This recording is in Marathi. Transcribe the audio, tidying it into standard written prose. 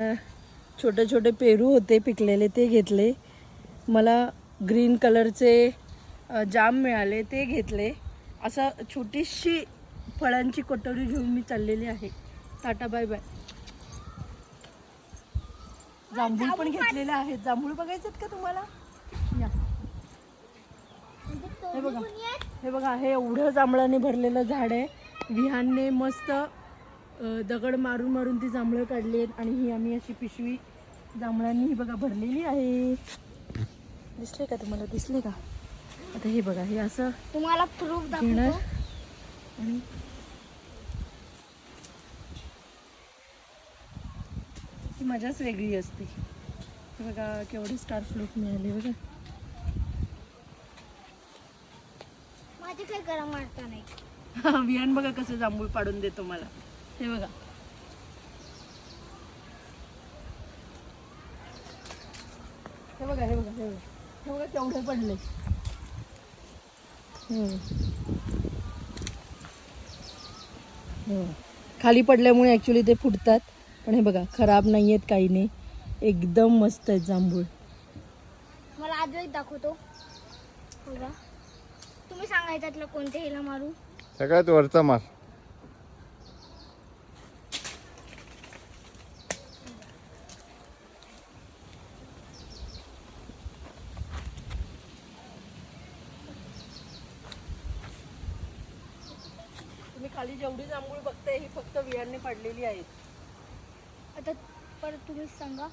छोटे छोटे पेरू होते पिकलेले, ते घेतले. मला ग्रीन कलरचे जाम मिळाले, ते घेतले. असं छोटीशी फळांची कटोरी घेऊन मी चाललेली आहे. Tata bye bye. जांभूळ पण घेतलेले आहेत. जांभूळ बघायचेत का तुम्हाला? या. हे बघा, हे बघा, हे एवढं जांभळाने भरलेलं झाड आहे. विहानने मस्त दगड मारून मारून ती जांभळं काढली आहेत आणि ही आम्ही अशी पिशवी जांभळांनी ही बघा भरलेली आहे. दिसले का तुम्हाला? दिसले का? आता हे बघा, हे असं तुम्हाला प्रूफ घेणार दाखवतो. आणि ती मजाच वेगळी असते. हे बघा केवढे स्टार फ्रूट मिळाले बघा. माझे काही गरम वाटत नाही. विहान बघा कसं जांभूळ पाडून देतो मला. हे बघा, हे बघा, हे बघा, हे बघा, हे बघा केवढे पडले. खाली पडल्यामुळे ॲक्च्युली ते फुटतात, पण हे बघा खराब नाही आहेत, काही नाही, एकदम मस्त आहेत जांभूळ. मला आज एक दाखवतो बघा. तुम्ही सांगा याच्यातलं कोणत्या हिला मारू? सगळ्यात वरचा मार. तुम्ही खाली जेवढी जांभूळ बघताय ही फक्त विहानने पाडलेली आहेत. आता परत तुम्ही सांगा.